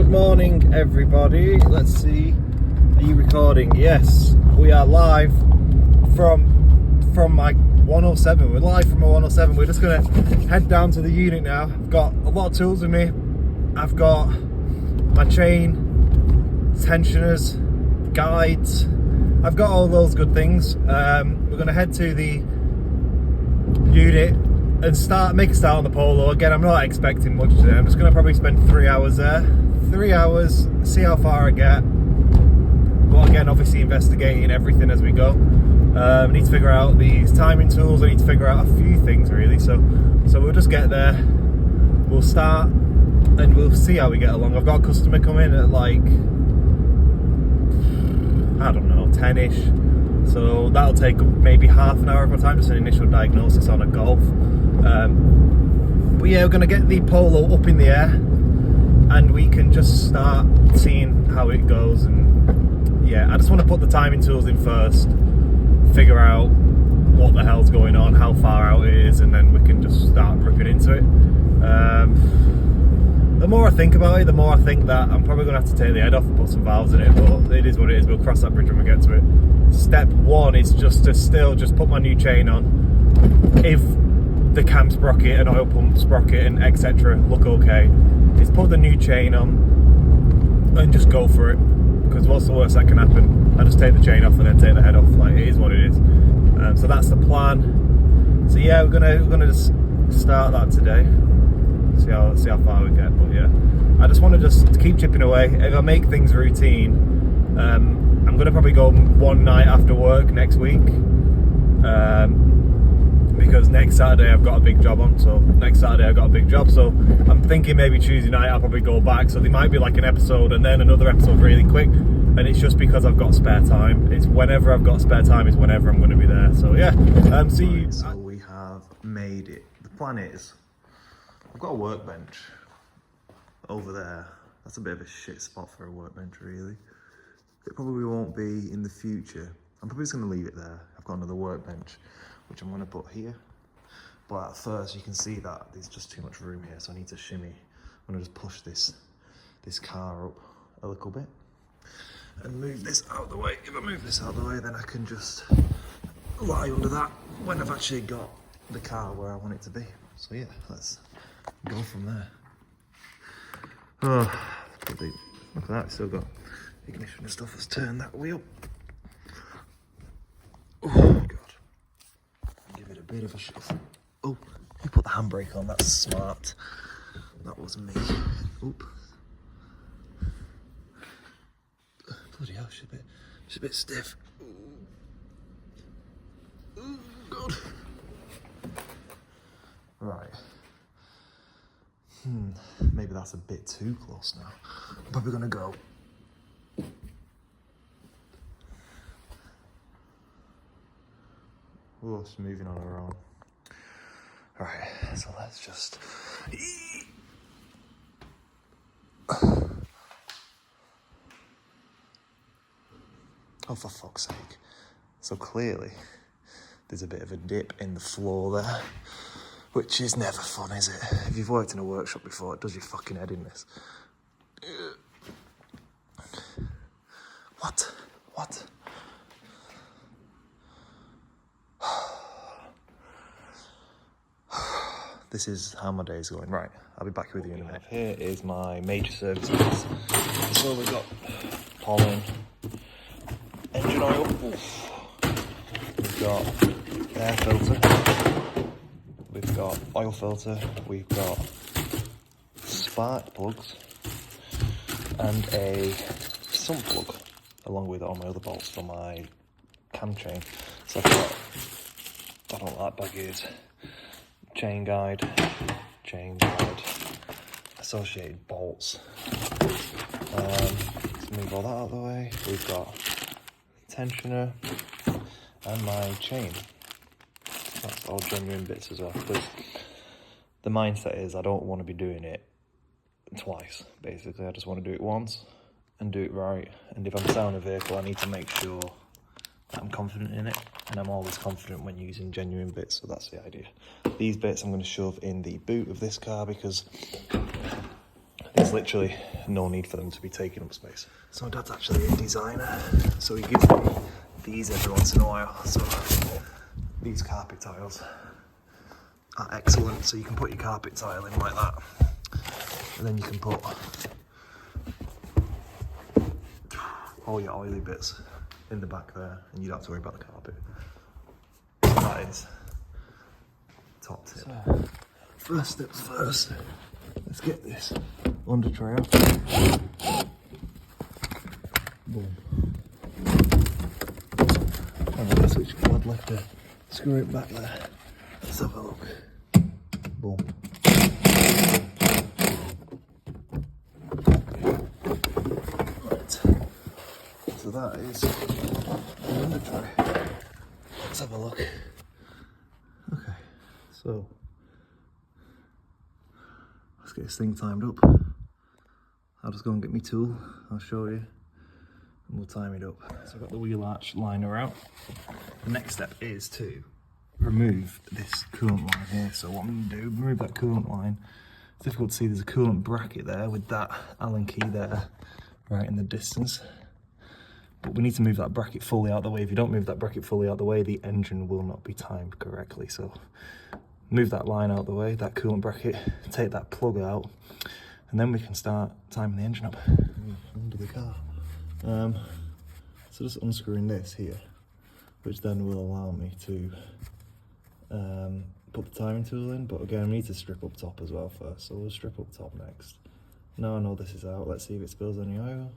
Good morning, everybody. Let's see. Are you recording? Yes, we are live from my 107. We're live from my 107. We're just gonna head down to the unit now. I've got a lot of tools with me. I've got my chain, tensioners, guides. I've got all those good things. We're gonna head to the unit and make a start on the Polo. Again, I'm not expecting much today. I'm just gonna probably spend 3 hours there. 3 hours, see how far I get. But again, obviously investigating everything as we go. I need to figure out these timing tools. I need to figure out a few things really. So we'll just get there. We'll start and we'll see how we get along. I've got a customer coming at like, I don't know, 10ish. So that'll take maybe half an hour of my time, just an initial diagnosis on a Golf. But yeah, we're gonna get the Polo up in the air and we can just start seeing how it goes. And yeah, I just want to put the timing tools in first, figure out what the hell's going on, how far out it is, and then we can just start ripping into it. The more I think about it, the more I think that I'm probably going to have to take the head off and put some valves in it, but it is what it is. We'll cross that bridge when we get to it. Step one is just to put my new chain on. If the cam sprocket and oil pump sprocket and etc. look okay, is put the new chain on and just go for it. Because what's the worst that can happen? I just take the chain off and then take the head off. Like, it is what it is. So that's the plan. So yeah, we're gonna just start that today. See how far we get. But yeah, I just want to just keep chipping away. If I make things routine, I'm gonna probably go one night after work next week. Because next Saturday I've got a big job on. So I'm thinking maybe Tuesday night I'll probably go back. So there might be like an episode and then another episode really quick. And it's just because I've got spare time. It's whenever I've got spare time is whenever I'm going to be there. So yeah, see you. So we have made it. The plan is, I've got a workbench over there. That's a bit of a shit spot for a workbench, really. It probably won't be in the future. I'm probably just going to leave it there. I've got another workbench, which I'm going to put here. But at first, you can see that there's just too much room here, so I need to shimmy. I'm going to just push this car up a little bit and move this out of the way. If I move this out of the way, then I can just lie under that when I've actually got the car where I want it to be. So yeah, let's go from there. Oh, look at that, still got ignition and stuff. Let's turn that wheel. Oh God, give it a bit of a shuffle. Oh, who put the handbrake on? That's smart. That was me. Oop. Bloody hell, she's a bit stiff. Ooh, God. Right. Maybe that's a bit too close now. I'm probably gonna go. Oh, it's moving on her own. Alright, so let's just... Oh, for fuck's sake. So clearly, there's a bit of a dip in the floor there, which is never fun, is it? If you've worked in a workshop before, it does your fucking head in this. What? This is how my day's going. Right, I'll be back with you in a minute. Here is my major services. So we've got pollen, engine oil, we've got air filter, we've got oil filter, we've got spark plugs, and a sump plug, along with all my other bolts for my cam chain. So I've got, I don't know what that bag is, chain guide, associated bolts. Let's move all that out of the way. We've got tensioner and my chain. That's all genuine bits as well, because the mindset is I don't want to be doing it twice, basically. I just want to do it once and do it right. And if I'm selling a vehicle, I need to make sure that I'm confident in it, and I'm always confident when using genuine bits, so that's the idea. These bits I'm going to shove in the boot of this car because there's literally no need for them to be taking up space. So Dad's actually a designer, so he gives me these every once in a while. So these carpet tiles are excellent. So you can put your carpet tile in like that, and then you can put all your oily bits in the back there, and you don't have to worry about the carpet. So that is top tip. So, first steps first, let's get this under tray off. Boom. And the switch cord left to screw it back there. Let's have a look. Boom. Right. So that is the under tray. Let's have a look. Okay, so let's get this thing timed up. I'll just go and get my tool, I'll show you, and we'll time it up. So I've got the wheel arch liner out. The next step is to remove this coolant line here. So what I'm going to do, remove that coolant line. It's difficult to see, there's a coolant bracket there with that Allen key there, right in the distance. But we need to move that bracket fully out the way. If you don't move that bracket fully out the way, the engine will not be timed correctly. So move that line out the way, that coolant bracket, take that plug out, and then we can start timing the engine up under the car. So just unscrewing this here, which then will allow me to put the timing tool in, but again, we need to strip up top as well first, so we'll strip up top next. Now I know this is out, let's see if it spills any oil.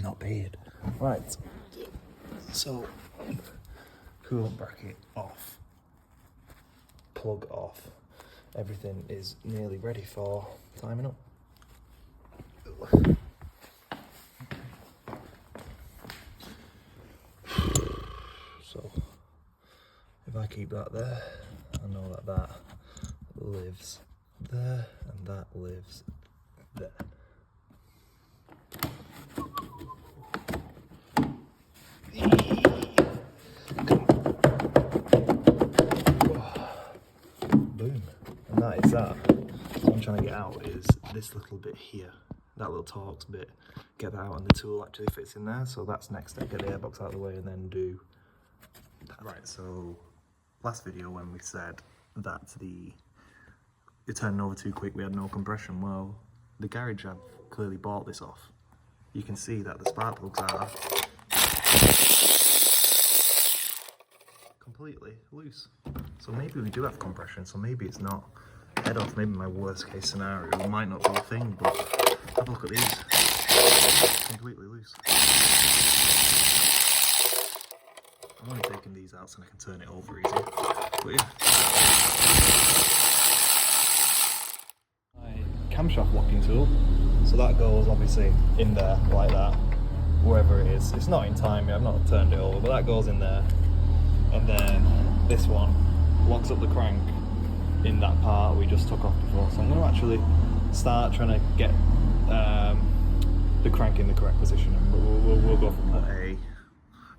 Not bad. Right, so coolant bracket off, plug off, everything is nearly ready for timing up. So if I keep that there, I know that that lives there and that lives there. Boom, and that is that. What I'm trying to get out is this little bit here, that little Torx bit. Get that out and the tool actually fits in there, so that's next step. Get the airbox out of the way and then do that. Right, so last video when we said that it turned over too quick, we had no compression. Well, the garage have clearly bought this off. You can see that the spark plugs are completely loose. So maybe we do have compression, so maybe it's not head off. Maybe my worst case scenario, it might not be a thing, but have a look at these. Completely loose. I'm only taking these out so I can turn it over easy. But yeah. My camshaft locking tool. So that goes obviously in there like that, wherever it is. It's not in time yet, I've not turned it over, but that goes in there. And then this one locks up the crank in that part we just took off before. So I'm going to actually start trying to get the crank in the correct position, and we'll go from there. A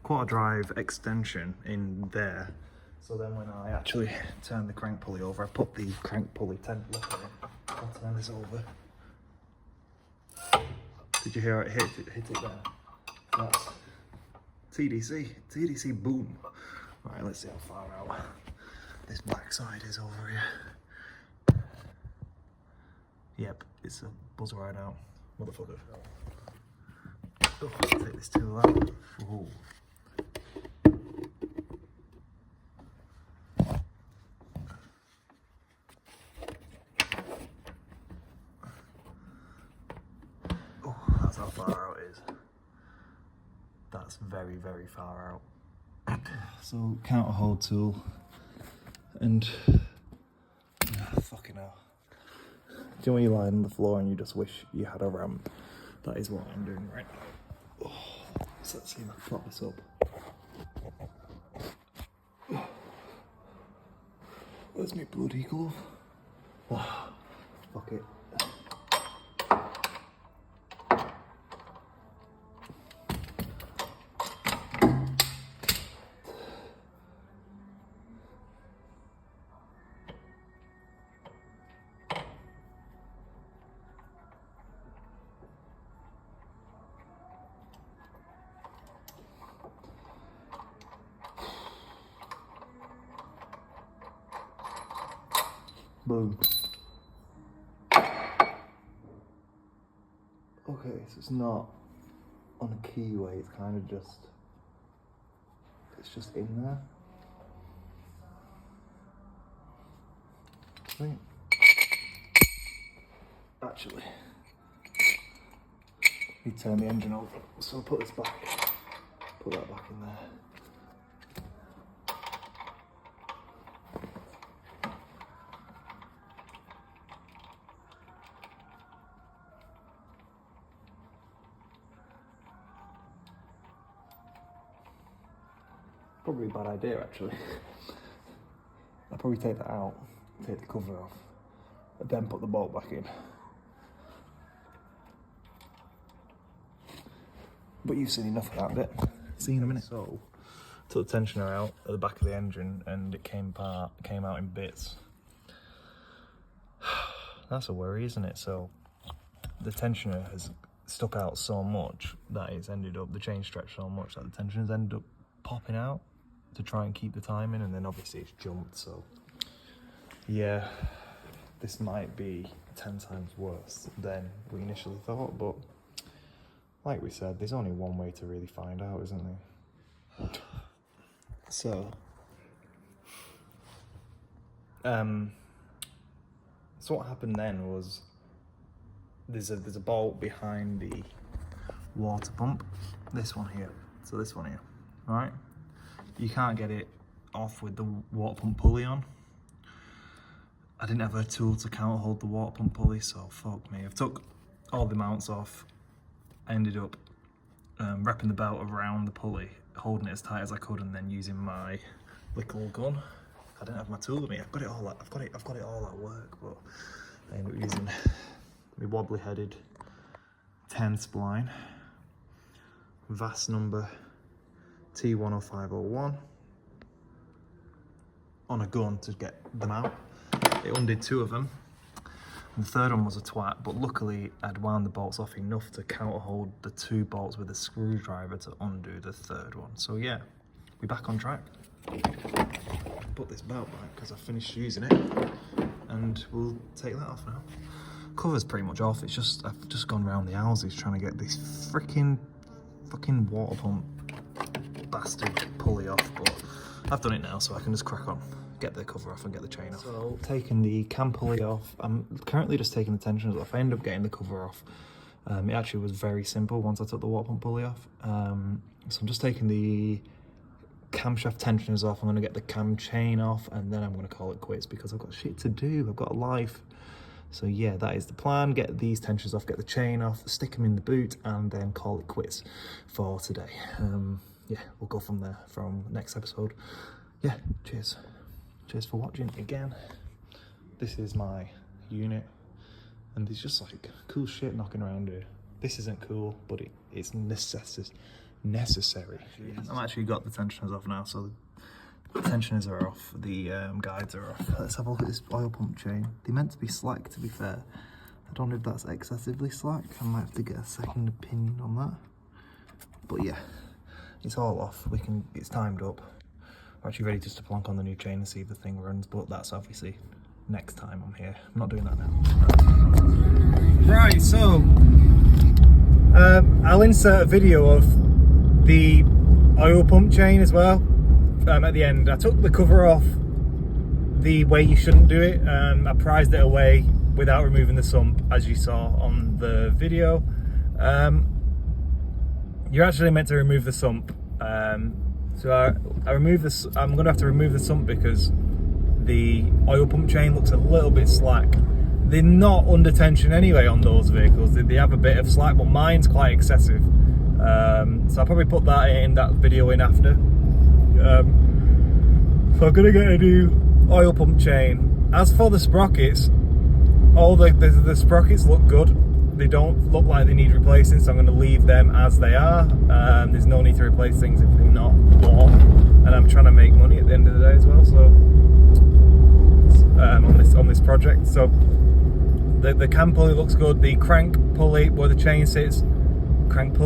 quarter drive extension in there. So then when I actually turn the crank pulley over, I put the crank pulley tent lock on it. I'll turn this over. Did you hear it hit it there? That's TDC boom. Right, let's see how far out this back side is over here. Yep, it's a buzz right out. Motherfucker. Oh, take this tool out. Ooh. Oh, that's how far out it is. That's very, very far out. So counter hold tool, and fucking hell. Do you know when you lie on the floor and you just wish you had a ramp? That is what I'm doing right now. Oh, so let's see if I can prop this up. Where's my bloody glove? Oh, fuck it. Boom. Okay, so it's not on a keyway, it's kind of just, it's just in there. Right. Actually, you turn the engine over, so I'll put this back, put that back in there. Probably a bad idea actually. I'll probably take that out, take the cover off, and then put the bolt back in. But you've seen enough of that bit. See you in a minute. So, took the tensioner out at the back of the engine and it came out in bits. That's a worry, isn't it? So, the tensioner has stuck out so much that it's ended up, the chain stretched so much that the tensioner has ended up popping out to try and keep the timing, and then obviously it's jumped, so yeah, this might be 10 times worse than we initially thought, but like we said, there's only one way to really find out, isn't there? So what happened then was there's a bolt behind the water pump, this one here, so this one here, right? You can't get it off with the water pump pulley on. I didn't have a tool to counter hold the water pump pulley, so fuck me. I've took all the mounts off. I ended up wrapping the belt around the pulley, holding it as tight as I could, and then using my little gun. I didn't have my tool with me. I've got it all at work, but I ended up using my wobbly headed 10 spline, VAS number T10501 on a gun to get them out. It undid 2 of them, and the third one was a twat, but luckily I'd wound the bolts off enough to counter hold the 2 bolts with a screwdriver to undo the third one. So yeah, we're back on track. Put this belt back because I finished using it, and we'll take that off now. Cover's pretty much off. It's just, I've just gone around the houses trying to get this fucking water pump bastard pulley off, but I've done it now, so I can just crack on, get the cover off and get the chain off. So taking the cam pulley off, I'm currently just taking the tensioners off. I ended up getting the cover off. It actually was very simple once I took the water pump pulley off. So I'm just taking the camshaft tensioners off. I'm going to get the cam chain off, and then I'm going to call it quits because I've got shit to do. I've got a life. So yeah, that is the plan. Get these tensioners off, get the chain off, stick them in the boot, and then call it quits for today. Yeah, we'll go from there from next episode. Yeah, cheers for watching again. This is my unit, and there's just like cool shit knocking around here. This isn't cool, but it's necessary. I'm actually got the tensioners off now, so the tensioners are off, the guides are off. Let's have a look at this oil pump chain. They're meant to be slack, to be fair. I don't know if that's excessively slack. I might have to get a second opinion on that. But yeah, it's all off. It's timed up. We're actually ready just to plonk on the new chain and see if the thing runs, but that's obviously next time I'm here. I'm not doing that now. Right, so I'll insert a video of the oil pump chain as well at the end. I took the cover off the way you shouldn't do it. I prized it away without removing the sump, as you saw on the video. You're actually meant to remove the sump. So I'm going to have to remove the sump because the oil pump chain looks a little bit slack. They're not under tension anyway on those vehicles. They have a bit of slack, but mine's quite excessive. So I'll probably put that video in after. So I'm going to get a new oil pump chain. As for the sprockets, all the sprockets look good. They don't look like they need replacing, so I'm going to leave them as they are. There's no need to replace things if they're not worn, and I'm trying to make money at the end of the day as well. So on this project, so the cam pulley looks good. The crank pulley where the chain sits, crank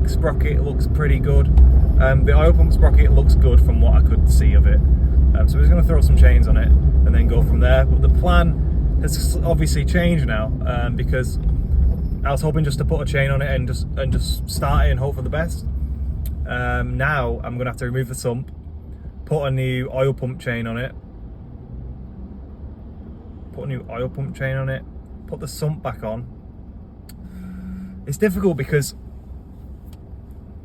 sprocket looks pretty good. The oil pump sprocket looks good from what I could see of it. So we're just going to throw some chains on it and then go from there. But the plan has obviously changed now, because I was hoping just to put a chain on it and just start it and hope for the best. Now I'm going to have to remove the sump, put a new oil pump chain on it, put the sump back on. It's difficult because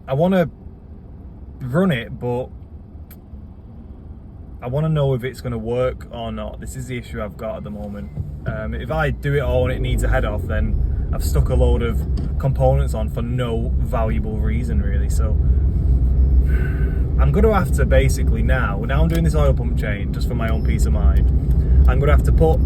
I want to run it, but I want to know if it's going to work or not. This is the issue I've got at the moment. If I do it all and it needs a head off, then I've stuck a load of components on for no valuable reason, really. So I'm going to have to basically now I'm doing this oil pump chain just for my own peace of mind. I'm going to have to put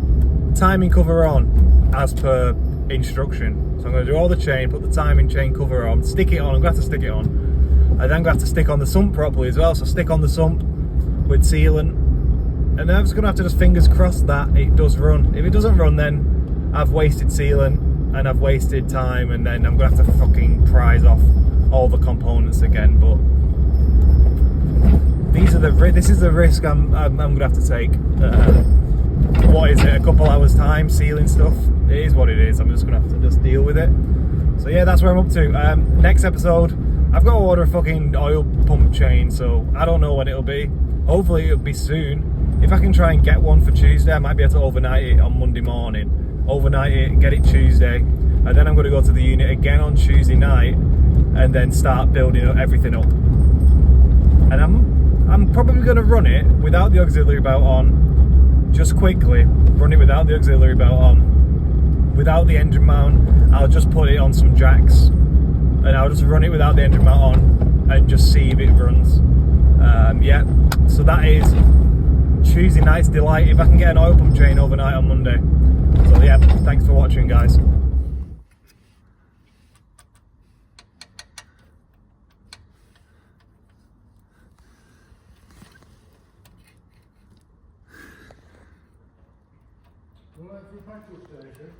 timing cover on as per instruction. So I'm going to do all the chain, put the timing chain cover on, stick it on. I'm going to have to stick it on. And then I'm going to have to stick on the sump properly as well. So stick on the sump with sealant, and then I'm just going to have to just fingers crossed that it does run. If it doesn't run, then I've wasted sealant and I've wasted time, and then I'm going to have to fucking prise off all the components again. But this is the risk I'm going to have to take. What is it, a couple hours time sealing stuff? It is what it is. I'm just going to have to just deal with it. So yeah, that's where I'm up to. Next episode, I've got to order a fucking oil pump chain, so I don't know when it'll be. Hopefully it'll be soon. If I can try and get one for Tuesday, I might be able to overnight it on Monday morning. Overnight it, get it Tuesday, and then I'm going to go to the unit again on Tuesday night, and then start building everything up. And I'm probably going to run it without the auxiliary belt on, just quickly. Run it without the auxiliary belt on, without the engine mount. I'll just put it on some jacks, and I'll just run it without the engine mount on, and just see if it runs. Yeah, so that is Tuesday night's delight, if I can get an oil pump chain overnight on Monday. So yeah, thanks for watching, guys. Well, that's your petrol station.